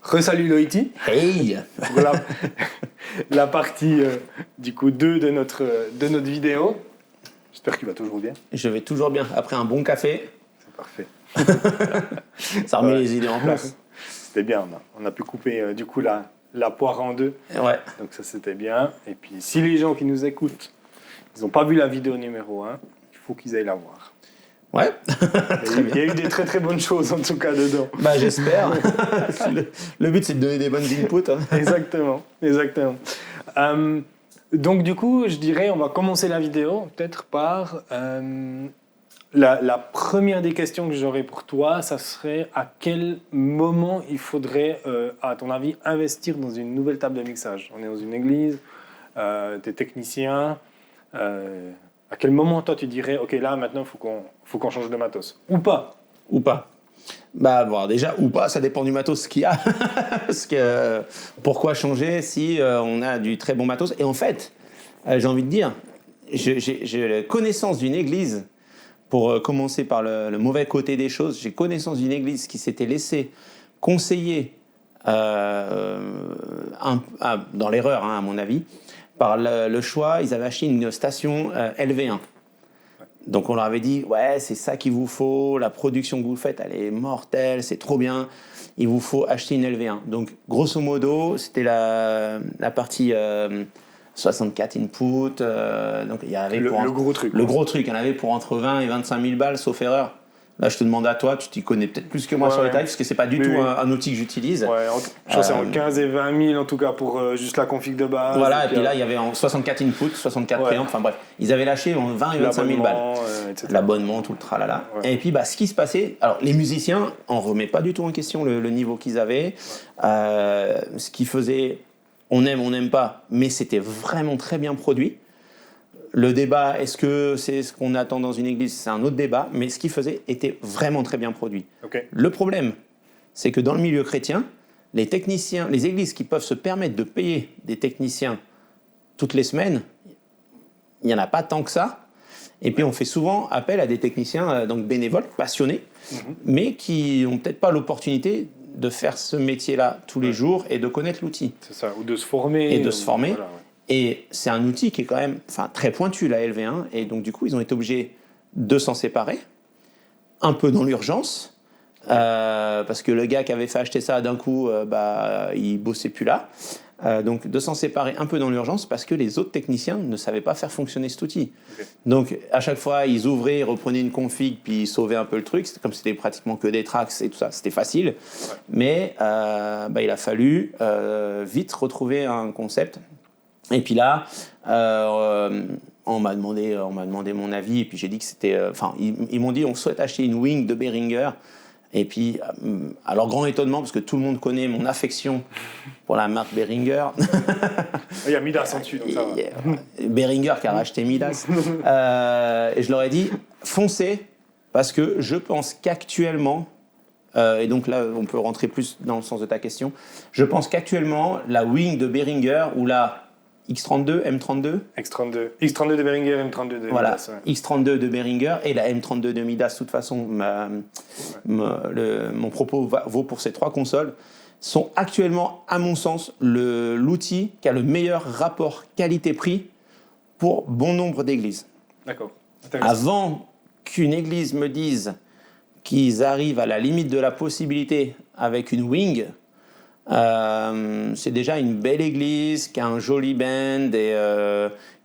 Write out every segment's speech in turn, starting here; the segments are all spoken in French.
Resalut Loïti. Hey. Voilà la partie du coup 2 de notre vidéo. J'espère qu'il va toujours bien. Je vais toujours bien. Après un bon café, C'est parfait. ça remet les idées en place. C'était bien. On a pu couper du coup la poire en deux. Ouais. Donc ça c'était bien. Et puis si les gens qui nous écoutent, ils n'ont pas vu la vidéo numéro 1, il faut qu'ils aillent la voir. Ouais. Il y a eu des très très bonnes choses en tout cas dedans. Bah j'espère. le but c'est de donner des bonnes inputs. Hein. Exactement. Donc du coup, je dirais, on va commencer la vidéo peut-être par la première des questions que j'aurais pour toi, ça serait à quel moment il faudrait, à ton avis, investir dans une nouvelle table de mixage. On est dans une église, t'es technicien. À quel moment toi tu dirais, ok là maintenant il faut qu'on change de matos ou pas? Ou pas. Bah bon, déjà ou pas, ça dépend du matos qu'il y a. Parce que pourquoi changer si on a du très bon matos? Et en fait, j'ai envie de dire, j'ai connaissance d'une église, pour commencer par le mauvais côté des choses, j'ai connaissance d'une église qui s'était laissée conseiller, dans l'erreur hein, à mon avis, par le choix, ils avaient acheté une station LV1. Donc on leur avait dit, ouais, c'est ça qu'il vous faut, la production que vous faites, elle est mortelle, c'est trop bien, il vous faut acheter une LV1. Donc grosso modo, c'était la partie 64 input, donc il y avait le gros truc. Le gros truc, il y en avait pour entre 20 et 25 000 balles, sauf erreur. Là, je te demande à toi, tu t'y connais peut-être plus que moi sur les tarifs, parce que c'est pas du tout un outil que j'utilise. Ouais, je crois que c'est en 15 et 20 000 en tout cas pour juste la config de base. Voilà, et puis là, il y avait en 64 inputs, 64 préamps, enfin bref. Ils avaient lâché en 20 et 25 000 balles. L'abonnement, tout le tralala. Ouais. Et puis, ce qui se passait, alors les musiciens, on remet pas du tout en question le niveau qu'ils avaient. Ouais. Ce qu'ils faisaient, on n'aime pas, mais c'était vraiment très bien produit. Le débat, est-ce que c'est ce qu'on attend dans une église? C'est un autre débat, mais ce qu'ils faisaient était vraiment très bien produit. Okay. Le problème, c'est que dans le milieu chrétien, les techniciens, les églises qui peuvent se permettre de payer des techniciens toutes les semaines, il n'y en a pas tant que ça. Et puis on fait souvent appel à des techniciens donc bénévoles, passionnés, mais qui n'ont peut-être pas l'opportunité de faire ce métier-là tous les jours et de connaître l'outil. C'est ça, ou de se former. Et de se former. Voilà, ouais. Et c'est un outil qui est quand même très pointu, la LV1. Et donc, du coup, ils ont été obligés de s'en séparer, un peu dans l'urgence, parce que le gars qui avait fait acheter ça d'un coup, il bossait plus là. Donc, de s'en séparer un peu dans l'urgence, parce que les autres techniciens ne savaient pas faire fonctionner cet outil. Okay. Donc, à chaque fois, ils ouvraient, ils reprenaient une config, puis ils sauvaient un peu le truc. C'était comme c'était pratiquement que des tracks et tout ça. C'était facile. Ouais. Mais il a fallu vite retrouver un concept. Et puis là, on m'a demandé mon avis, et puis j'ai dit que c'était... ils m'ont dit, on souhaite acheter une wing de Behringer. Et puis, à leur grand étonnement, parce que tout le monde connaît mon affection pour la marque Behringer. Il y a Midas en dessus, donc ça va. Behringer qui a racheté Midas. Et je leur ai dit, foncez, parce que je pense qu'actuellement... et donc là, on peut rentrer plus dans le sens de ta question. Je pense qu'actuellement, la wing de Behringer, ou la... X32, M32 X32 de Behringer, M32 de Midas. Ouais. X32 de Behringer et la M32 de Midas. De toute façon, mon propos vaut pour ces trois consoles. Sont actuellement, à mon sens, l'outil qui a le meilleur rapport qualité-prix pour bon nombre d'églises. D'accord. Avant qu'une église me dise qu'ils arrivent à la limite de la possibilité avec une wing... c'est déjà une belle église qui a un joli band et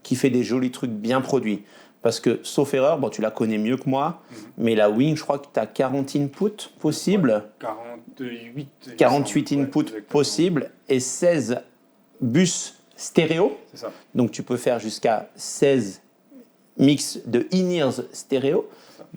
qui fait des jolis trucs bien produits. Parce que, sauf erreur, tu la connais mieux que moi, mais la wing, je crois que tu as 40 inputs possibles. Ouais, 48 inputs possibles et 16 bus stéréo. C'est ça. Donc tu peux faire jusqu'à 16 mix de in-ears stéréo.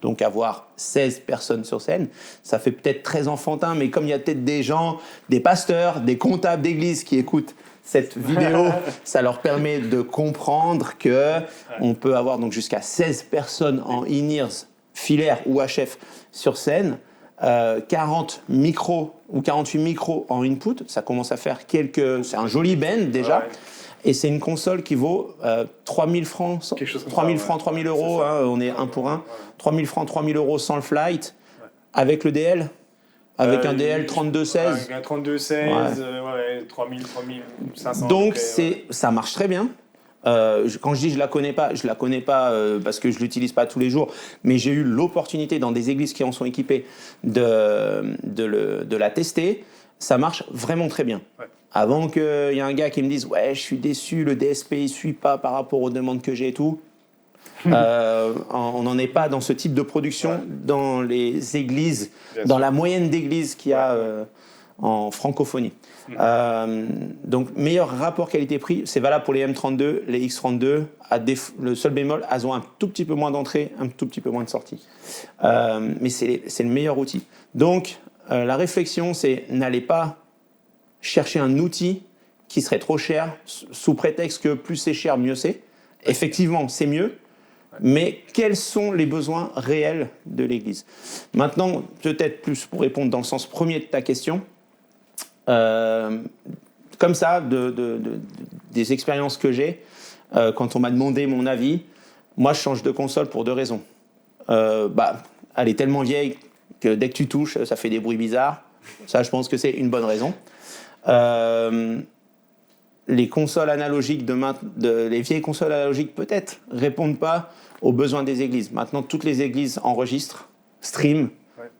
Donc avoir 16 personnes sur scène, ça fait peut-être très enfantin, mais comme il y a peut-être des gens, des pasteurs, des comptables d'église qui écoutent cette vidéo, ça leur permet de comprendre qu'on peut avoir donc jusqu'à 16 personnes en in-ears, filaire ou HF sur scène, 40 micros ou 48 micros en input, ça commence à faire c'est un joli band déjà. Ouais. Et c'est une console qui vaut 3 000 francs, 3 000 francs, 3 000 euros, hein, on est un pour un. 3 000 francs, 3 000 euros sans le flight, avec le DL. Avec un DL 3216. Avec un 3216, 3000, 3500. Donc ça marche très bien. Quand je dis je la connais pas parce que je l'utilise pas tous les jours, mais j'ai eu l'opportunité dans des églises qui en sont équipées de la tester. Ça marche vraiment très bien. Ouais. Avant qu'il y ait un gars qui me dise ouais je suis déçu, le DSP il suit pas par rapport aux demandes que j'ai et tout. On n'en est pas dans ce type de production dans les églises, dans la moyenne d'églises qu'il y a en francophonie. Donc meilleur rapport qualité-prix, c'est valable pour les M32, les X32. Le seul bémol, elles ont un tout petit peu moins d'entrée, un tout petit peu moins de sortie. Mais c'est le meilleur outil. Donc la réflexion, c'est n'allez pas chercher un outil qui serait trop cher sous prétexte que plus c'est cher, mieux c'est. Effectivement, c'est mieux. Mais quels sont les besoins réels de l'Église ? Maintenant, peut-être plus pour répondre dans le sens premier de ta question, comme ça, des expériences que j'ai, quand on m'a demandé mon avis, moi je change de console pour deux raisons. Elle est tellement vieille que dès que tu touches, ça fait des bruits bizarres. Ça, je pense que c'est une bonne raison. Les consoles analogiques les vieilles consoles analogiques peut-être répondent pas aux besoins des églises. Maintenant, toutes les églises enregistrent, streament,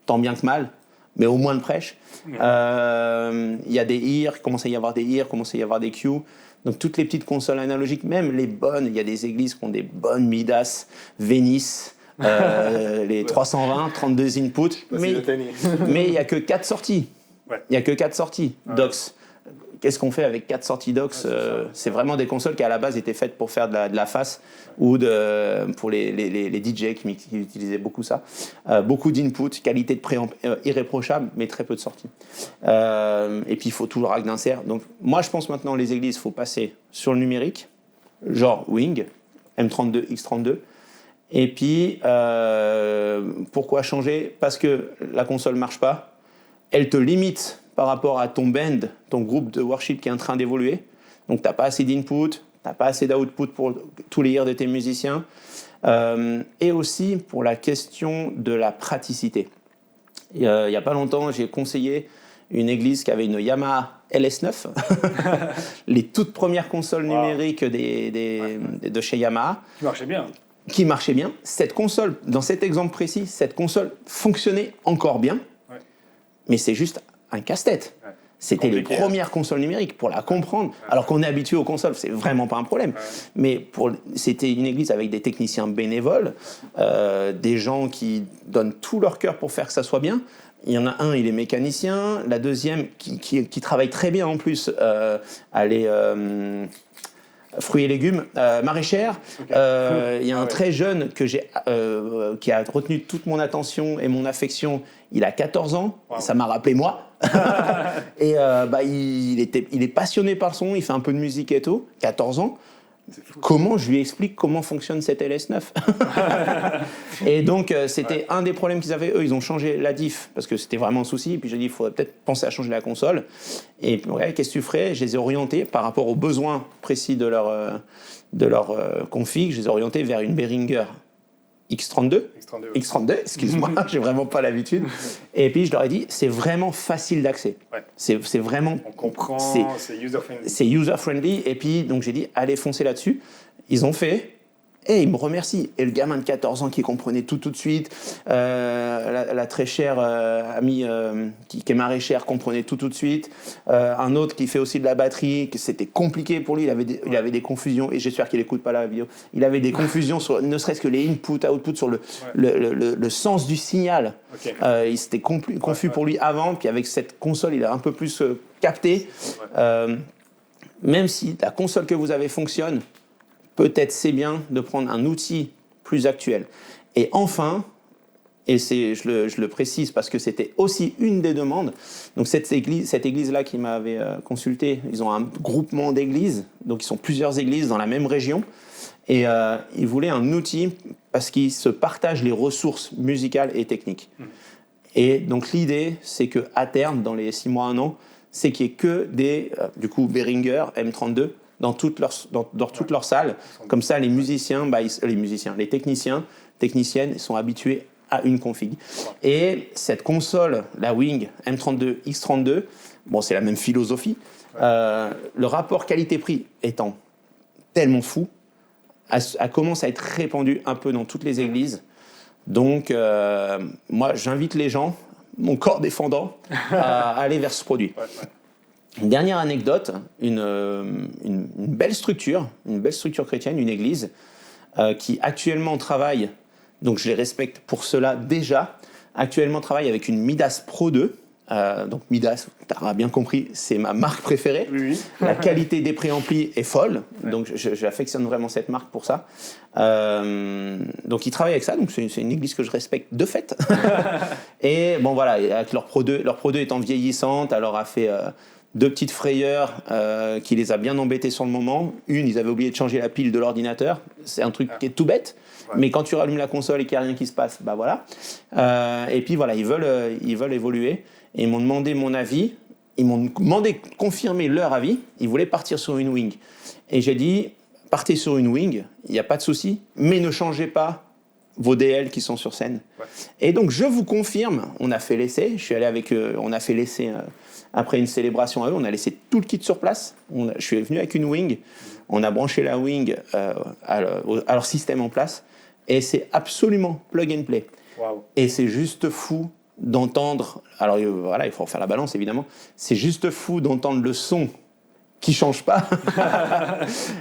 tant bien que mal, mais au moins de prêche. Il y a des IR, commence à y avoir des IR, commence à y avoir des Q. Donc toutes les petites consoles analogiques, même les bonnes, il y a des églises qui ont des bonnes Midas, Venice, les 320, 32 inputs, mais il n'y a que 4 sorties. Il n'y a que 4 sorties, DOCS. Qu'est-ce qu'on fait avec 4 sorties DOCS ? C'est vraiment des consoles qui à la base étaient faites pour faire de la face ou pour les DJ qui utilisaient beaucoup ça. Beaucoup d'input, qualité de préamp irréprochable, mais très peu de sorties. Et puis il faut toujours rack d'insert. Donc moi je pense maintenant les églises, il faut passer sur le numérique, genre Wing, M32, X32. Et puis pourquoi changer ? Parce que la console ne marche pas, elle te limite par rapport à ton band, ton groupe de worship qui est en train d'évoluer. Donc, tu n'as pas assez d'input, tu n'as pas assez d'output pour tous les ears de tes musiciens. Et aussi pour la question de la praticité. Il n'y a pas longtemps, j'ai conseillé une église qui avait une Yamaha LS9, les toutes premières consoles numériques de chez Yamaha. Qui marchait bien. Cette console, dans cet exemple précis, cette console fonctionnait encore bien, mais c'est juste un casse-tête. C'était les premières consoles numériques pour la comprendre. Alors qu'on est habitué aux consoles, c'est vraiment pas un problème. Mais c'était une église avec des techniciens bénévoles, des gens qui donnent tout leur cœur pour faire que ça soit bien. Il y en a un, il est mécanicien. La deuxième, qui travaille très bien en plus, elle est fruits et légumes, maraîchère. Il y a un très jeune qui a retenu toute mon attention et mon affection. Il a 14 ans, ça m'a rappelé moi. Et il est passionné par le son, il fait un peu de musique et tout, 14 ans. Comment je lui explique comment fonctionne cette LS9 ? Et donc c'était un des problèmes qu'ils avaient. Eux, ils ont changé la diff parce que c'était vraiment un souci. Et puis j'ai dit, il faudrait peut-être penser à changer la console. Et qu'est-ce que tu ferais ? Je les ai orientés par rapport aux besoins précis de leur config. Je les ai orientés vers une Behringer X32, excuse-moi, j'ai vraiment pas l'habitude. Et puis je leur ai dit, c'est vraiment facile d'accès. C'est vraiment. On comprend, c'est user-friendly. C'est user-friendly. Et puis donc j'ai dit, allez, foncez là-dessus. Ils ont fait. Et il me remercie. Et le gamin de 14 ans qui comprenait tout de suite, la très chère amie qui est maraîchère comprenait tout de suite. Un autre qui fait aussi de la batterie, que c'était compliqué pour lui, il avait des confusions, et j'espère qu'il n'écoute pas la vidéo, il avait des confusions sur ne serait-ce que les input, output, sur le sens du signal. Il s'était confus pour lui avant, puis avec cette console, il a un peu plus capté. Même si la console que vous avez fonctionne, peut-être c'est bien de prendre un outil plus actuel. Et enfin, et je le précise parce que c'était aussi une des demandes, donc cette église-là qui m'avait consulté, ils ont un groupement d'églises, donc ils sont plusieurs églises dans la même région, et ils voulaient un outil parce qu'ils se partagent les ressources musicales et techniques. Et donc l'idée, c'est qu'à terme, dans les 6 mois, 1 an, c'est qu'il n'y ait que des, Behringer M32, dans toutes leurs salles. Comme ça, les techniciennes sont habitués à une config. Et cette console, la Wing M32 X32, bon, c'est la même philosophie. Le rapport qualité-prix étant tellement fou, elle commence à être répandue un peu dans toutes les églises. Donc, moi, j'invite les gens, mon corps défendant, à aller vers ce produit. Une dernière anecdote, une belle structure chrétienne, une église, qui actuellement travaille, donc je les respecte pour cela déjà, actuellement travaille avec une Midas Pro 2. Donc Midas, tu auras bien compris, c'est ma marque préférée. Oui. La qualité des préamplis est folle, donc j'affectionne vraiment cette marque pour ça. Donc ils travaillent avec ça, donc c'est une église que je respecte de fait. Et bon voilà, avec leur Pro 2 étant vieillissante, elle leur a fait 2 petites frayeurs qui les a bien embêtés sur le moment. Une, ils avaient oublié de changer la pile de l'ordinateur, c'est un truc qui est tout bête. Mais quand tu rallumes la console et qu'il n'y a rien qui se passe, bah voilà. Et puis voilà, ils veulent évoluer. Et ils m'ont demandé mon avis. Ils m'ont demandé de confirmer leur avis. Ils voulaient partir sur une Wing. Et j'ai dit, partez sur une Wing, il n'y a pas de souci, mais ne changez pas vos DL qui sont sur scène. Et donc, je vous confirme, on a fait l'essai. Je suis allé avec eux, on a fait l'essai après une célébration à eux. On a laissé tout le kit sur place. Je suis venu avec une Wing. On a branché la Wing à leur système en place. Et c'est absolument plug and play. Wow. Et c'est juste fou d'entendre, alors voilà, il faut refaire la balance évidemment, c'est juste fou d'entendre le son qui change pas.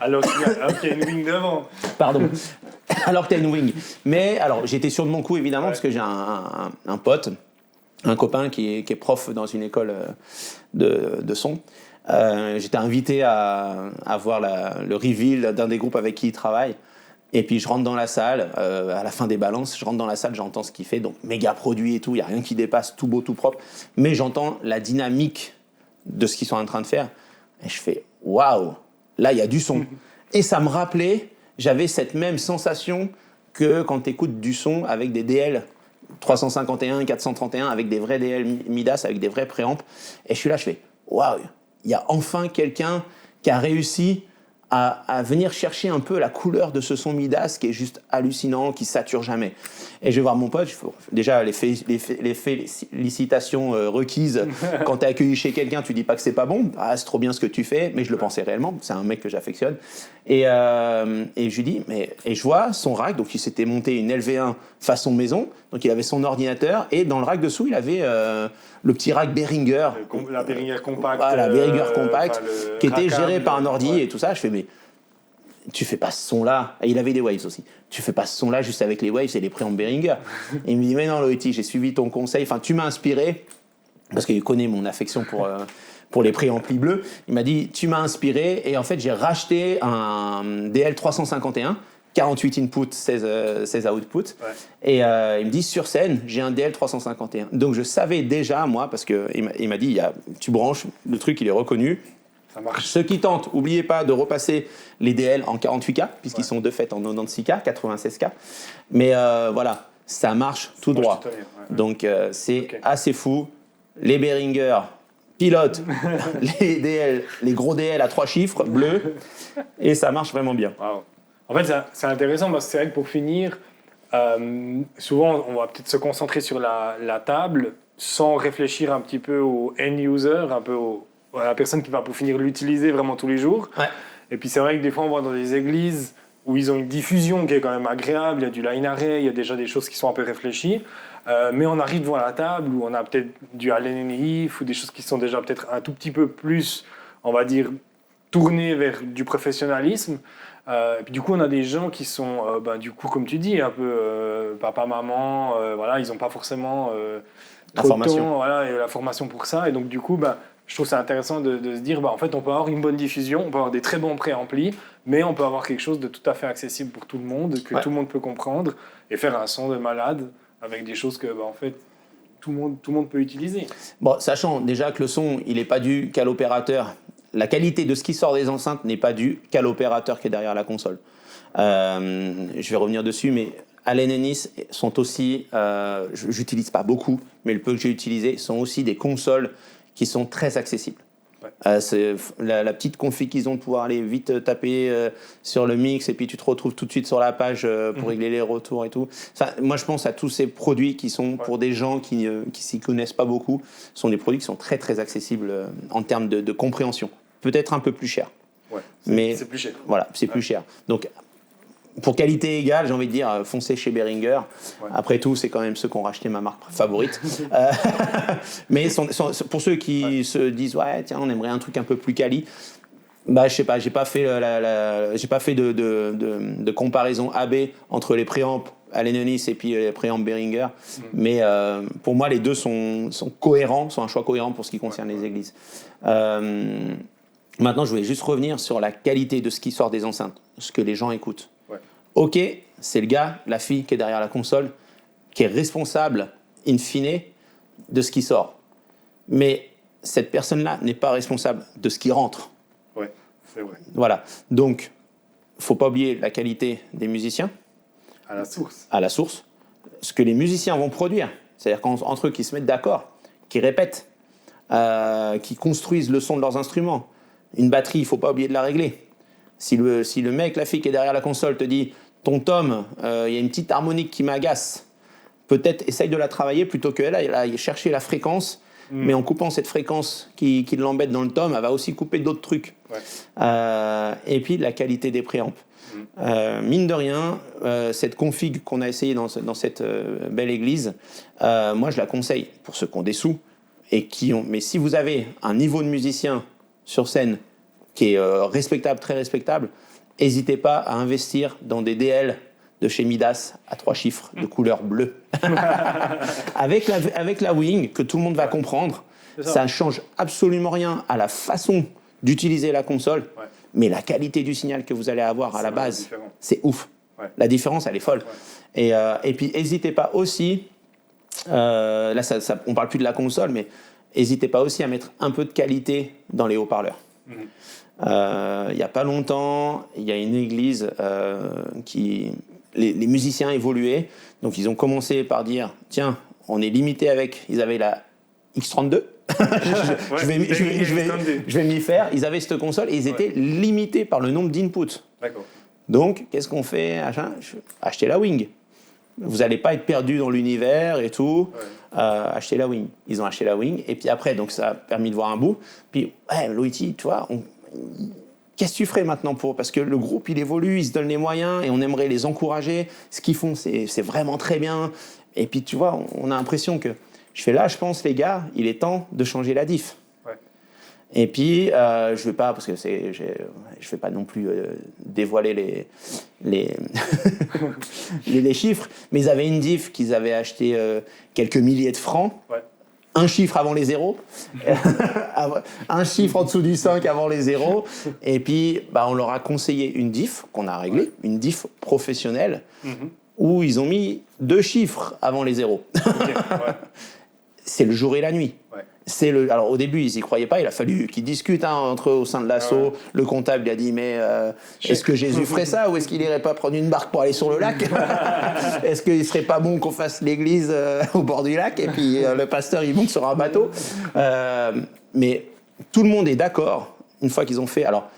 Alors qu'il y a une Wing devant. Pardon. Alors que tu as une Wing. Mais alors, j'étais sûr de mon coup évidemment, parce que j'ai un pote, un copain qui est prof dans une école de son. J'étais invité à voir le reveal d'un des groupes avec qui il travaille. Et puis je rentre dans la salle, à la fin des balances, je rentre dans la salle, j'entends ce qu'il fait, donc méga produit et tout, il n'y a rien qui dépasse, tout beau, tout propre. Mais j'entends la dynamique de ce qu'ils sont en train de faire. Et je fais, waouh, là il y a du son. Et ça me rappelait, j'avais cette même sensation que quand tu écoutes du son avec des DL 351, 431, avec des vrais DL Midas, avec des vrais préamps. Et je suis là, je fais, waouh, il y a enfin quelqu'un qui a réussi à venir chercher un peu la couleur de ce son Midas qui est juste hallucinant, qui sature jamais. Et je vais voir mon pote, déjà les félicitations requises. Quand tu es accueilli chez quelqu'un, tu dis pas que c'est pas bon. Ah, c'est trop bien ce que tu fais, mais je le pensais réellement. C'est un mec que j'affectionne. Et je lui dis, et je vois son rack, donc il s'était monté une LV1 façon maison, donc il avait son ordinateur, et dans le rack dessous, il avait le petit rack Behringer. La Behringer compact. Voilà, la Behringer compact, qui était géré par un ordi et tout ça. Je fais, mais tu fais pas ce son-là. Et il avait des waves aussi. Tu fais pas ce son-là juste avec les waves et les préamps Behringer. Et il me dit, mais non, Loïti, j'ai suivi ton conseil. Enfin, tu m'as inspiré, parce qu'il connaît mon affection pour les préamplis bleus. Il m'a dit, tu m'as inspiré. Et en fait, j'ai racheté un DL351, 48 inputs, 16 outputs. Et il me dit, sur scène, j'ai un DL351. Donc, je savais déjà, moi, parce qu'il m'a dit, tu branches, le truc, il est reconnu. Ça marche. Ceux qui tentent, n'oubliez pas de repasser les DL en 48K, puisqu'ils sont de fait en 96K, 96K. Mais voilà, ça marche tout droit. Donc c'est assez fou. Les Behringer pilotent les DL, les gros DL à 3 chiffres bleus, et ça marche vraiment bien. Wow. En fait, c'est intéressant parce que c'est vrai que pour finir, souvent on va peut-être se concentrer sur la table sans réfléchir un petit peu au end user, un peu à la personne qui va pour finir l'utiliser vraiment tous les jours. Ouais. Et puis c'est vrai que des fois on va dans des églises où ils ont une diffusion qui est quand même agréable, il y a du line array, il y a déjà des choses qui sont un peu réfléchies, mais on arrive devant la table où on a peut-être du Allen Heath ou des choses qui sont déjà peut-être un tout petit peu plus, on va dire, tournées vers du professionnalisme. Et puis du coup on a des gens qui sont, du coup comme tu dis, un peu papa, maman, voilà, ils n'ont pas forcément trop de temps, voilà, et la formation pour ça, et donc du coup, je trouve ça intéressant de se dire, en fait, on peut avoir une bonne diffusion, on peut avoir des très bons préamplis, mais on peut avoir quelque chose de tout à fait accessible pour tout le monde, que tout le monde peut comprendre, et faire un son de malade avec des choses que, en fait, tout le monde peut utiliser. Bon, sachant déjà que le son, il n'est pas dû qu'à l'opérateur. La qualité de ce qui sort des enceintes n'est pas due qu'à l'opérateur qui est derrière la console. Je vais revenir dessus, mais Allen Heath sont aussi, j'utilise pas beaucoup, mais le peu que j'ai utilisé, sont aussi des consoles qui sont très accessibles. Ouais. C'est la petite config qu'ils ont de pouvoir aller vite taper sur le mix et puis tu te retrouves tout de suite sur la page pour régler les retours et tout. Ça, moi, je pense à tous ces produits qui sont pour des gens qui s'y connaissent pas beaucoup. Ce sont des produits qui sont très très accessibles en termes de compréhension. Peut-être un peu plus cher. Ouais, mais c'est plus cher. Voilà, c'est plus cher. Donc, pour qualité égale, j'ai envie de dire, foncez chez Behringer. Ouais. Après tout, c'est quand même ceux qui ont racheté ma marque favorite. Mais pour ceux qui se disent, ouais, tiens, on aimerait un truc un peu plus quali, bah, je sais pas, j'ai pas fait de comparaison AB entre les préamps Allen Ennis et puis les préamps Behringer. Mais pour moi, les deux sont cohérents, sont un choix cohérent pour ce qui concerne les églises. Maintenant, je voulais juste revenir sur la qualité de ce qui sort des enceintes, ce que les gens écoutent. Ouais. Ok, c'est le gars, la fille qui est derrière la console, qui est responsable, in fine, de ce qui sort. Mais cette personne-là n'est pas responsable de ce qui rentre. Ouais, c'est vrai. Voilà. Donc, il ne faut pas oublier la qualité des musiciens. À la source. À la source. Ce que les musiciens vont produire. C'est-à-dire qu'entre eux, qui se mettent d'accord, qui répètent, qui construisent le son de leurs instruments. Une batterie, il ne faut pas oublier de la régler. Si le mec, la fille qui est derrière la console te dit « Ton tom, il y a une petite harmonique qui m'agace », peut-être essaye de la travailler plutôt qu'elle aille chercher la fréquence, mais en coupant cette fréquence qui l'embête dans le tom, elle va aussi couper d'autres trucs. Ouais. Et puis la qualité des préamps. Mine de rien, cette config qu'on a essayé dans cette belle église, moi je la conseille pour ceux qui ont des sous et mais si vous avez un niveau de musicien sur scène qui est respectable, très respectable, n'hésitez pas à investir dans des DL de chez Midas à 3 chiffres de couleur bleue. avec la wing, que tout le monde va comprendre, ça ne change absolument rien à la façon d'utiliser la console, mais la qualité du signal que vous allez avoir à la base, c'est ouf. Ouais. La différence, elle est folle. Ouais. Et puis, n'hésitez pas aussi, là, on ne parle plus de la console, mais n'hésitez pas aussi à mettre un peu de qualité dans les haut-parleurs. Il n'y a pas longtemps, il y a une église les musiciens évoluaient. Donc, ils ont commencé par dire, tiens, on est limité avec... Ils avaient la X32. Je vais m'y faire. Ils avaient cette console et ils étaient limités par le nombre d'inputs. D'accord. Donc, qu'est-ce qu'on fait? Achetez la wing. Vous n'allez pas être perdu dans l'univers et tout. Achetez la wing. Ils ont acheté la wing. Et puis après, donc ça a permis de voir un bout. Puis, Loïti, tu vois, qu'est-ce que tu ferais maintenant parce que le groupe, il évolue, il se donne les moyens et on aimerait les encourager. Ce qu'ils font, c'est vraiment très bien. Et puis, tu vois, on a l'impression que... Je pense, les gars, il est temps de changer la diff. Ouais. Et puis, je vais pas, parce que je vais pas non plus dévoiler les chiffres, mais ils avaient une diff qu'ils avaient acheté quelques milliers de francs. Ouais. Un chiffre avant les zéros, un chiffre en dessous du 5 avant les zéros, et puis on leur a conseillé une diff qu'on a réglée, une diff professionnelle, où ils ont mis 2 chiffres avant les zéros. Okay, ouais. C'est le jour et la nuit. Ouais. Alors au début, ils n'y croyaient pas, il a fallu qu'ils discutent entre eux au sein de l'asso. Ouais. Le comptable il a dit, mais est-ce que Jésus ferait ça ou est-ce qu'il n'irait pas prendre une barque pour aller sur le lac? Est-ce qu'il ne serait pas bon qu'on fasse l'église au bord du lac et puis le pasteur il monte sur un bateau? Mais tout le monde est d'accord une fois qu'ils ont fait... Alors,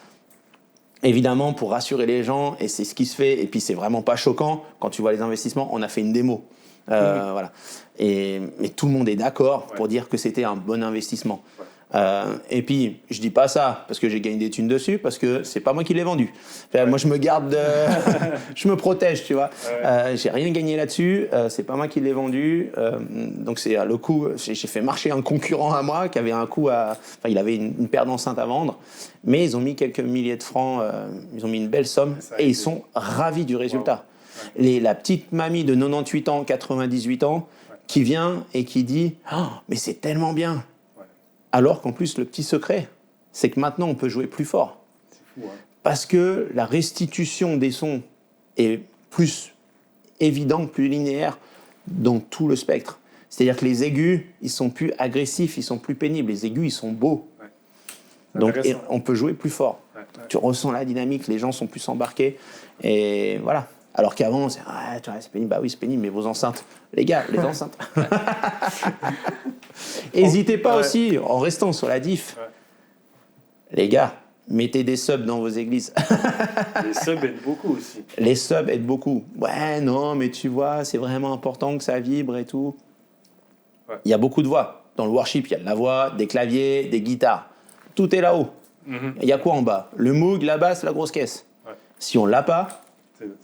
évidemment, pour rassurer les gens, et c'est ce qui se fait, et puis c'est vraiment pas choquant, quand tu vois les investissements, on a fait une démo. Voilà. Mais tout le monde est d'accord pour dire que c'était un bon investissement. Et puis, je dis pas ça parce que j'ai gagné des thunes dessus, parce que c'est pas moi qui l'ai vendu. Enfin, moi, je me garde, je me protège, tu vois. J'ai rien gagné là-dessus, c'est pas moi qui l'ai vendu. Donc, c'est le coup, j'ai fait marcher un concurrent à moi qui avait un coup il avait une paire d'enceintes à vendre, mais ils ont mis quelques milliers de francs, ils ont mis une belle somme et ils sont ravis du résultat. Wow. La petite mamie de 98 ans, 98 ans, qui vient et qui dit « Oh, mais c'est tellement bien !» Alors qu'en plus, le petit secret, c'est que maintenant, on peut jouer plus fort. C'est fou, hein. Parce que la restitution des sons est plus évidente, plus linéaire dans tout le spectre. C'est-à-dire que les aigus, ils sont plus agressifs, ils sont plus pénibles. Les aigus, ils sont beaux. Ouais. Donc, on peut jouer plus fort. Ouais. Tu ressens la dynamique, les gens sont plus embarqués. Et voilà. Alors qu'avant, c'est pénible. Bah oui, c'est pénible, mais vos enceintes. Les gars, les enceintes. N'hésitez pas aussi, en restant sur la diff, Les gars, mettez des subs dans vos églises. Les subs aident beaucoup aussi. Les subs aident beaucoup. Ouais, non, mais tu vois, c'est vraiment important que ça vibre et tout. Ouais. Il y a beaucoup de voix. Dans le worship, il y a de la voix, des claviers, des guitares. Tout est là-haut. Il y a quoi en bas? Le Moog, la basse, la grosse caisse. Ouais. Si on l'a pas,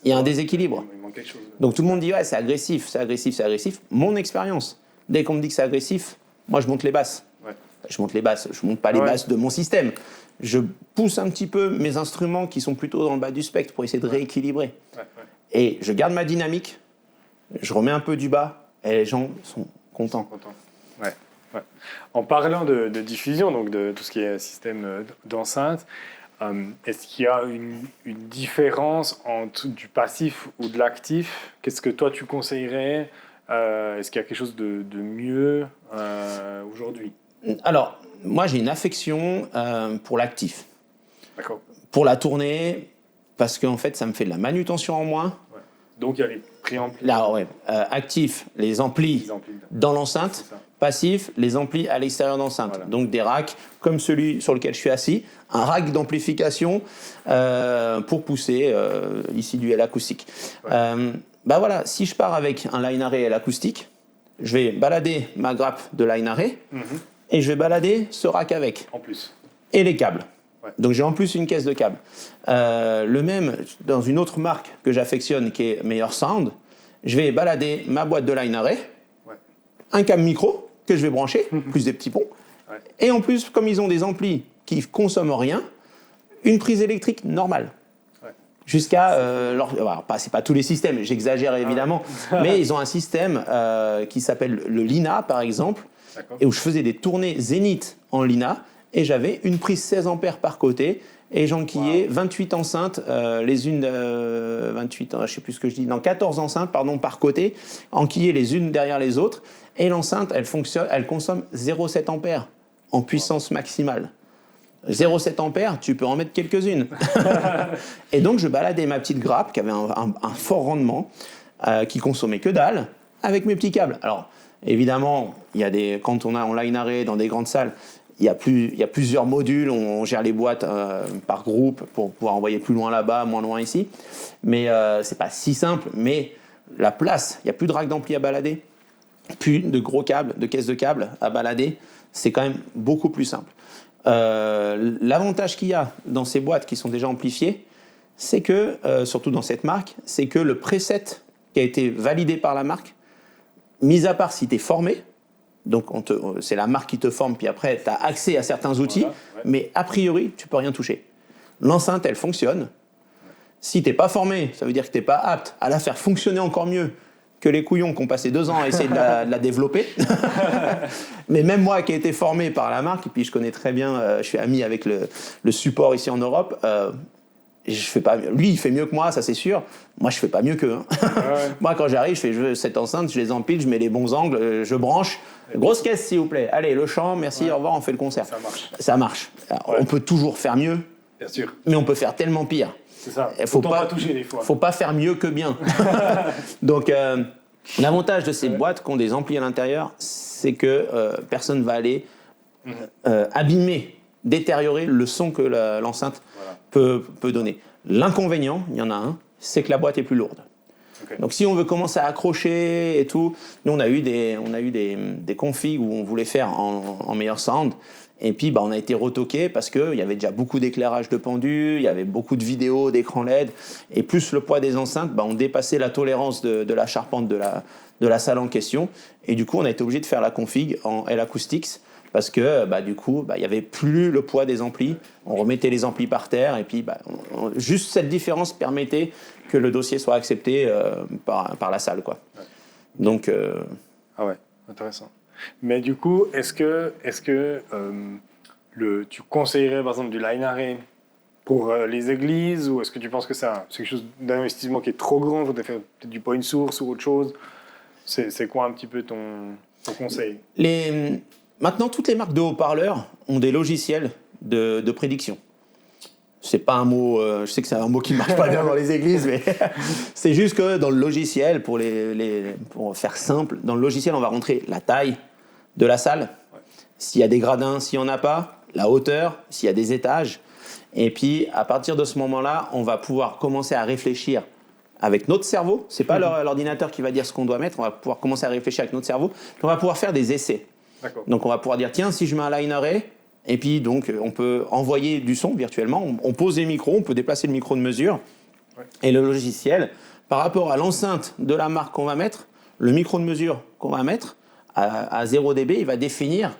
il y a un déséquilibre. Il manque quelque chose. Donc tout le monde dit ouais, c'est agressif, c'est agressif, c'est agressif. Mon expérience, dès qu'on me dit que c'est agressif, moi je monte les basses. Ouais. Je monte les basses, je monte pas les basses de mon système. Je pousse un petit peu mes instruments qui sont plutôt dans le bas du spectre pour essayer de rééquilibrer. Ouais. Et je garde ma dynamique, je remets un peu du bas et les gens sont contents. Ouais. En parlant de diffusion, donc de tout ce qui est système d'enceinte, est-ce qu'il y a une différence entre du passif ou de l'actif? Qu'est-ce que toi tu conseillerais? Est-ce qu'il y a quelque chose de mieux aujourd'hui? Alors, moi j'ai une affection pour l'actif. D'accord. Pour la tournée, parce qu'en fait ça me fait de la manutention en moins. Ouais. Donc il y a les préamplis. Là, ouais. Actif, les amplis dans l'enceinte. Passif, les amplis à l'extérieur d'enceinte. Voilà. Donc des racks comme celui sur lequel je suis assis, un rack d'amplification pour pousser ici du L acoustique. Ouais. Bah voilà, si je pars avec un line array L acoustique, je vais balader ma grappe de line array et je vais balader ce rack avec. En plus. Et les câbles. Ouais. Donc j'ai en plus une caisse de câbles. Le même dans une autre marque que j'affectionne qui est Meilleur Sound, je vais balader ma boîte de line array, un câble micro que je vais brancher, plus des petits ponts. Ouais. Et en plus, comme ils ont des amplis qui consomment rien, une prise électrique normale. Ouais. Jusqu'à... c'est pas tous les systèmes, j'exagère évidemment, mais ils ont un système qui s'appelle le Lina, par exemple, et où je faisais des tournées zénith en Lina, et j'avais une prise 16 ampères par côté, et j'enquillais 28 enceintes, les unes... 28, je sais plus ce que je dis, non, 14 enceintes, pardon, par côté, enquillées les unes derrière les autres, et l'enceinte, elle consomme 0,7 ampères en puissance maximale. 0,7 ampères, tu peux en mettre quelques-unes. Et donc, je baladais ma petite grappe qui avait un fort rendement, qui consommait que dalle, avec mes petits câbles. Alors, évidemment, quand on a en line array dans des grandes salles, il y a plusieurs modules, on gère les boîtes par groupe pour pouvoir envoyer plus loin là-bas, moins loin ici. Mais c'est pas si simple, mais la place, il n'y a plus de rack d'ampli à balader, plus de gros câbles, de caisses de câbles à balader, c'est quand même beaucoup plus simple. L'avantage qu'il y a dans ces boîtes qui sont déjà amplifiées, c'est que, surtout dans cette marque, c'est que le preset qui a été validé par la marque, mis à part si tu es formé, donc c'est la marque qui te forme, puis après tu as accès à certains outils, mais a priori, tu peux rien toucher. L'enceinte, elle fonctionne. Si tu n'es pas formé, ça veut dire que tu n'es pas apte à la faire fonctionner encore mieux que les couillons qui ont passé 2 ans à essayer de la développer. Mais même moi qui ai été formé par la marque, et puis je connais très bien, je suis ami avec le support ici en Europe, je fais pas mieux. Lui, il fait mieux que moi, ça c'est sûr. Moi, je fais pas mieux qu'eux. Moi, quand j'arrive, je fais cette enceinte, je les empile, je mets les bons angles, je branche. Grosse caisse, s'il vous plaît. Allez, le chant, merci, au revoir, on fait le concert. Ça marche. Alors, on peut toujours faire mieux, bien sûr, mais on peut faire tellement pire. C'est ça. Faut pas toucher des fois. Faut pas faire mieux que bien. Donc, l'avantage de ces boîtes qui ont des amplis à l'intérieur, c'est que personne va aller abîmer, détériorer le son que l'enceinte peut donner. L'inconvénient, il y en a un, c'est que la boîte est plus lourde. Okay. Donc si on veut commencer à accrocher et tout, nous on a eu des configs où on voulait faire en meilleur sound, et puis on a été retoqué parce qu'il y avait déjà beaucoup d'éclairage de pendu, il y avait beaucoup de vidéos, d'écrans LED, et plus le poids des enceintes, on dépassait la tolérance de la charpente de la salle en question, et du coup on a été obligé de faire la config en L Acoustics, parce que du coup, il n'y avait plus le poids des amplis. On remettait les amplis par terre et puis juste cette différence permettait que le dossier soit accepté par la salle, quoi. Ouais. Donc, ah ouais, intéressant. Mais du coup, est-ce que tu conseillerais par exemple du line array pour les églises, ou est-ce que tu penses que c'est quelque chose d'investissement qui est trop grand, il faudrait faire peut-être du point source ou autre chose? C'est quoi un petit peu ton conseil? Maintenant, toutes les marques de haut-parleurs ont des logiciels de prédiction. C'est pas un mot, je sais que c'est un mot qui ne marche pas bien dans les églises, mais c'est juste que dans le logiciel, pour faire simple, dans le logiciel, on va rentrer la taille de la salle. S'il y a des gradins, s'il n'y en a pas, la hauteur, s'il y a des étages. Et puis, à partir de ce moment-là, on va pouvoir commencer à réfléchir avec notre cerveau. Ce n'est pas l'ordinateur qui va dire ce qu'on doit mettre. On va pouvoir commencer à réfléchir avec notre cerveau. Puis on va pouvoir faire des essais. D'accord. Donc, on va pouvoir dire, tiens, si je mets un line array, et puis donc, on peut envoyer du son virtuellement. On pose les micros, on peut déplacer le micro de mesure. Ouais. Et le logiciel, par rapport à l'enceinte de la marque qu'on va mettre, le micro de mesure qu'on va mettre, à 0 dB, il va définir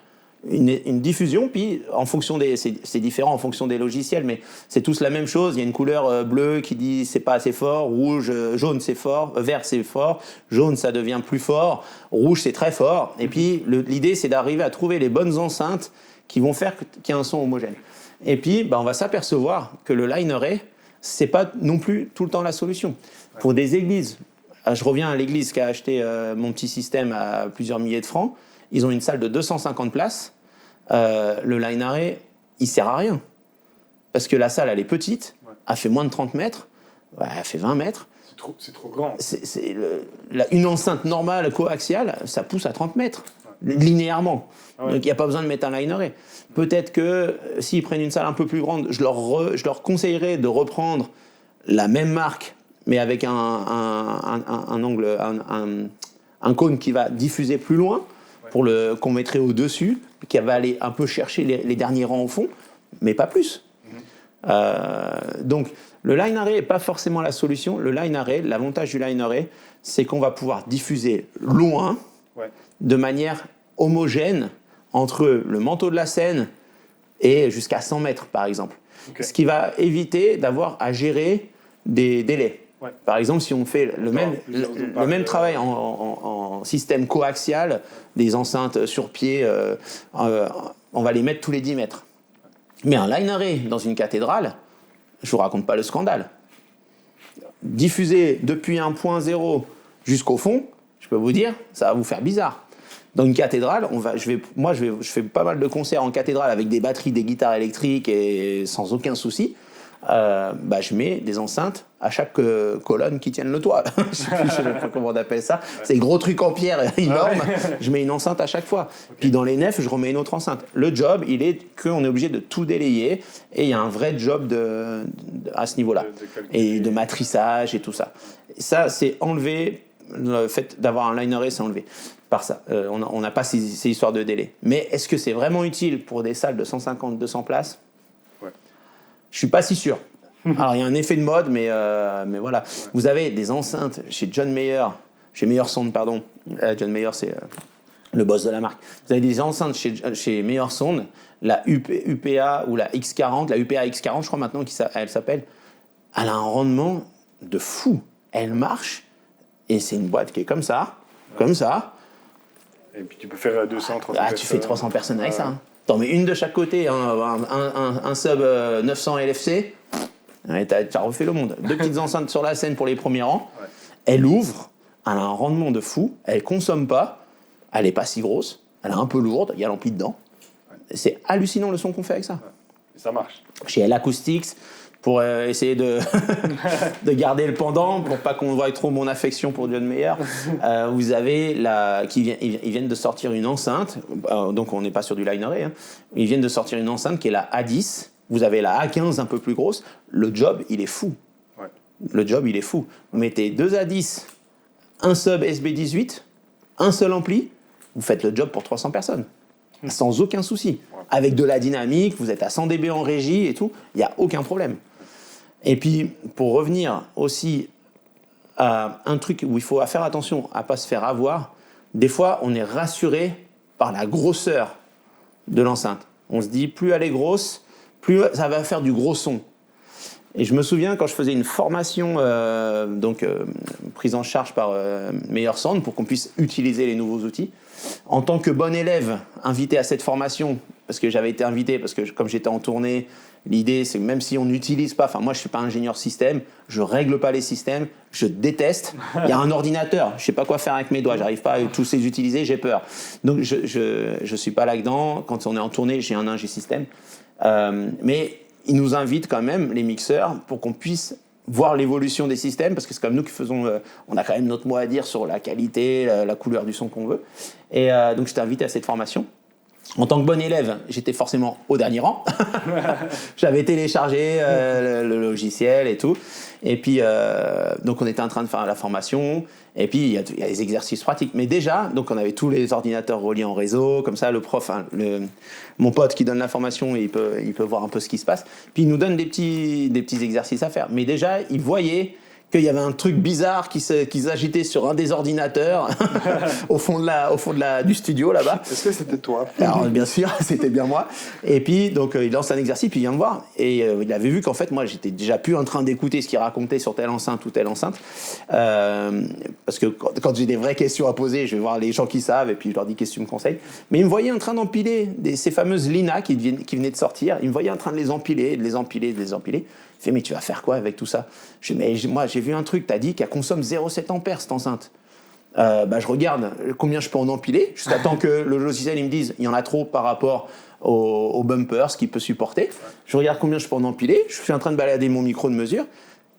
une diffusion, puis en fonction c'est différent en fonction des logiciels, mais c'est tous la même chose. Il y a une couleur bleue qui dit c'est pas assez fort, rouge, jaune c'est fort, vert c'est fort, jaune ça devient plus fort, rouge c'est très fort. Et puis l'idée c'est d'arriver à trouver les bonnes enceintes qui vont faire qu'il y ait un son homogène. Et puis on va s'apercevoir que le line array, c'est pas non plus tout le temps la solution. Pour des églises, je reviens à l'église qui a acheté mon petit système à plusieurs milliers de francs. Ils ont une salle de 250 places. Le line array, il sert à rien. Parce que la salle, elle est petite, elle fait moins de 30 mètres, elle fait 20 mètres. C'est trop grand. Une enceinte normale, coaxiale, ça pousse à 30 mètres, linéairement. Ah ouais. Donc il n'y a pas besoin de mettre un line array. Peut-être que s'ils prennent une salle un peu plus grande, je leur conseillerais de reprendre la même marque, mais avec un angle, un cône qui va diffuser plus loin, qu'on mettrait au-dessus, qui va aller un peu chercher les derniers rangs au fond, mais pas plus. Donc, le line array n'est pas forcément la solution. Le line array, l'avantage du line array, c'est qu'on va pouvoir diffuser loin, de manière homogène, entre le manteau de la scène et jusqu'à 100 mètres, par exemple. Okay. Ce qui va éviter d'avoir à gérer des délais. Ouais. Par exemple, si on fait le même travail en système coaxial, des enceintes sur pied, on va les mettre tous les 10 mètres. Mais un line array dans une cathédrale, je ne vous raconte pas le scandale. Diffuser depuis un point zéro jusqu'au fond, je peux vous dire, ça va vous faire bizarre. Dans une cathédrale, je fais pas mal de concerts en cathédrale avec des batteries, des guitares électriques et sans aucun souci. Je mets des enceintes à chaque colonne qui tienne le toit. Je sais pas comment on appelle ça. C'est gros truc en pierre énorme. Je mets une enceinte à chaque fois. Okay. Puis dans les nefs, je remets une autre enceinte. Le job, il est qu'on est obligé de tout délayer et il y a un vrai job à ce niveau-là. Et de matrissage et tout ça. Et ça, c'est enlevé. Le fait d'avoir un line array, c'est enlevé par ça. On n'a pas ces histoires de délai. Mais est-ce que c'est vraiment utile pour des salles de 150-200 places ? Je suis pas si sûr. Alors, il y a un effet de mode, mais voilà. Ouais. Vous avez des enceintes chez Meilleur Sound, pardon. John Mayer, c'est le boss de la marque. Vous avez des enceintes chez Meilleur Sound, la UPA ou la X40, la UPA X40, je crois maintenant elle s'appelle. Elle a un rendement de fou. Elle marche, et c'est une boîte qui est comme ça. Et puis tu peux faire 200, 300 personnes. Tu fais 300 personnes avec ça. T'en mets une de chaque côté, un sub 900 LFC, t'as refait le monde. 2 petites enceintes sur la scène pour les premiers rangs. Ouais. Elle ouvre, elle a un rendement de fou, elle consomme pas, elle est pas si grosse, elle est un peu lourde, il y a l'ampli dedans. Ouais. C'est hallucinant le son qu'on fait avec ça. Ouais. Et ça marche. Chez L Acoustics, pour essayer de garder le pendant, pour pas qu'on voie trop mon affection pour John Mayer, vous avez ils viennent de sortir une enceinte, donc on n'est pas sur du line array, ils viennent de sortir une enceinte qui est la A10, vous avez la A15 un peu plus grosse, le job il est fou. Ouais. Le job il est fou. Vous mettez 2 A10, un sub SB18, un seul ampli, vous faites le job pour 300 personnes. Sans aucun souci. Ouais. Avec de la dynamique, vous êtes à 100 dB en régie et tout, il n'y a aucun problème. Et puis, pour revenir aussi à un truc où il faut faire attention à ne pas se faire avoir, des fois, on est rassuré par la grosseur de l'enceinte. On se dit, plus elle est grosse, plus ça va faire du gros son. Et je me souviens quand je faisais une formation, prise en charge par Meilleur Sound pour qu'on puisse utiliser les nouveaux outils. En tant que bon élève invité à cette formation, parce que j'avais été invité, parce que comme j'étais en tournée, l'idée c'est que même si on n'utilise pas, moi je ne suis pas ingénieur système, je ne règle pas les systèmes, je déteste. Il y a un ordinateur, je ne sais pas quoi faire avec mes doigts, je n'arrive pas à tous les utiliser, j'ai peur. Donc je ne suis pas là-dedans. Quand on est en tournée, j'ai un ingé système. Mais ils nous invitent quand même, les mixeurs, pour qu'on puisse voir l'évolution des systèmes, parce que c'est comme nous qui faisons, on a quand même notre mot à dire sur la qualité, la couleur du son qu'on veut. Et donc j'étais invité à cette formation. En tant que bon élève, j'étais forcément au dernier rang. J'avais téléchargé le logiciel et tout. Et puis, donc on était en train de faire la formation. Et puis, il y a des exercices pratiques. Mais déjà, donc on avait tous les ordinateurs reliés en réseau. Comme ça, le prof, mon pote qui donne la formation, il peut voir un peu ce qui se passe. Puis, il nous donne des petits exercices à faire. Mais déjà, il voyait qu'il y avait un truc bizarre qui s'agitait sur un des ordinateurs au fond du studio là-bas. Est-ce que c'était toi? Alors bien sûr, c'était bien moi. Et puis donc il lance un exercice, puis il vient me voir et il avait vu qu'en fait moi j'étais déjà plus en train d'écouter ce qu'il racontait sur telle enceinte ou telle enceinte, parce que quand j'ai des vraies questions à poser, je vais voir les gens qui savent et puis je leur dis qu'est-ce que tu me conseilles. Mais il me voyait en train d'empiler ces fameuses Lina qui venaient de sortir. Il me voyait en train de les empiler, de les empiler, de les empiler. Il fait mais tu vas faire quoi avec tout ça? Je dis mais moi j'ai vu un truc, t'as dit qu'elle consomme 0,7 ampères cette enceinte. Je regarde combien je peux en empiler jusqu'à temps que le logiciel il me dise il y en a trop par rapport au bumper, ce qu'il peut supporter. Je regarde combien je peux en empiler, je suis en train de balader mon micro de mesure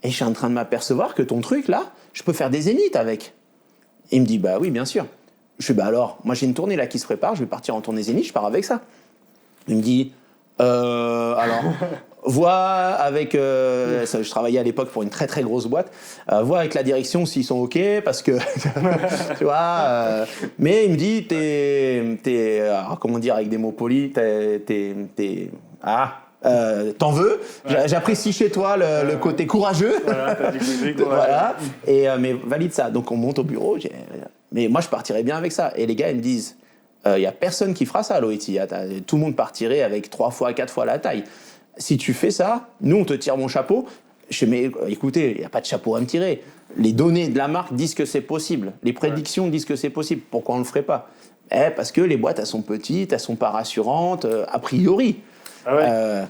et je suis en train de m'apercevoir que ton truc là, je peux faire des zéniths avec. Et il me dit bah oui bien sûr. Je fais bah alors, moi j'ai une tournée là qui se prépare, je vais partir en tournée zénith, je pars avec ça. Il me dit alors vois avec je travaillais à l'époque pour une très très grosse boîte, vois avec la direction s'ils sont ok parce que tu vois mais il me dit comment dire avec des mots polis t'en veux, j'apprécie chez toi le côté courageux. Voilà, t'as dit que voilà. Et mais valide ça, donc on monte au bureau, mais moi je partirais bien avec ça et les gars ils me disent il y a personne qui fera ça l'OIT, tout le monde partirait avec 3 fois 4 fois la taille. Si tu fais ça, nous on te tire mon chapeau. Je dis mais écoutez, il n'y a pas de chapeau à me tirer. Les données de la marque disent que c'est possible. Les prédictions disent que c'est possible. Pourquoi on ne le ferait pas? Parce que les boîtes elles sont petites, elles sont pas rassurantes, a priori. Ah ouais.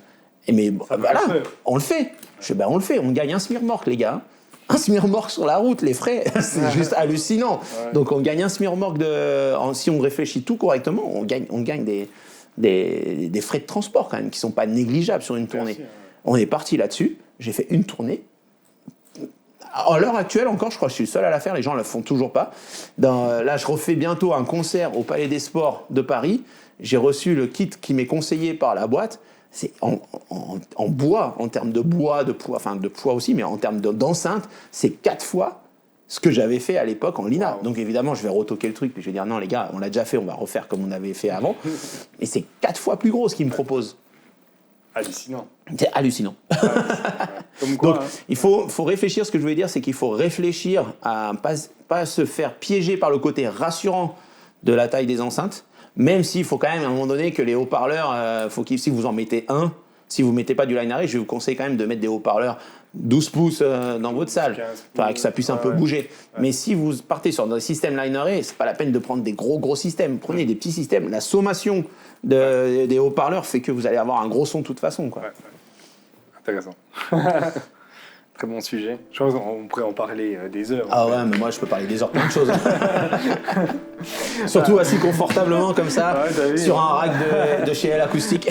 Mais voilà, on le fait. Je dis on le fait, on gagne un SMIRMORC les gars. Un SMIRMORC sur la route, les frais, c'est juste hallucinant. Ouais. Donc on gagne un SMIRMORC si on réfléchit tout correctement, on gagne des frais de transport quand même qui sont pas négligeables sur une tournée. Merci. On est parti là-dessus. J'ai fait une tournée. À l'heure actuelle encore, je crois que je suis le seul à la faire. Les gens ne la font toujours pas. Là, je refais bientôt un concert au Palais des Sports de Paris. J'ai reçu le kit qui m'est conseillé par la boîte. C'est en bois, en termes de bois, de poids aussi, mais en termes d'enceinte, c'est 4 fois ce que j'avais fait à l'époque en Lina. Wow. Donc évidemment, je vais retoquer le truc, puis je vais dire non les gars, on l'a déjà fait, on va refaire comme on avait fait avant. Et c'est 4 fois plus gros ce qu'ils me proposent. Hallucinant. C'est hallucinant. Comme quoi, donc il faut réfléchir, ce que je veux dire, c'est qu'il faut réfléchir à pas se faire piéger par le côté rassurant de la taille des enceintes, même s'il faut quand même à un moment donné que les haut-parleurs, si vous en mettez un, si vous ne mettez pas du line array, je vous conseille quand même de mettre des haut-parleurs 12 pouces dans votre salle, que ça puisse un peu bouger. Ouais. Mais si vous partez sur un système line array, c'est pas la peine de prendre des gros systèmes. Prenez des petits systèmes. La sommation des haut-parleurs fait que vous allez avoir un gros son de toute façon. Quoi. Ouais. Intéressant. Très bon sujet. Je pense qu'on pourrait en parler des heures. Ah ouais, mais moi je peux parler des heures plein de choses. Surtout assis confortablement comme ça, sur un rack de chez Elle Acoustique.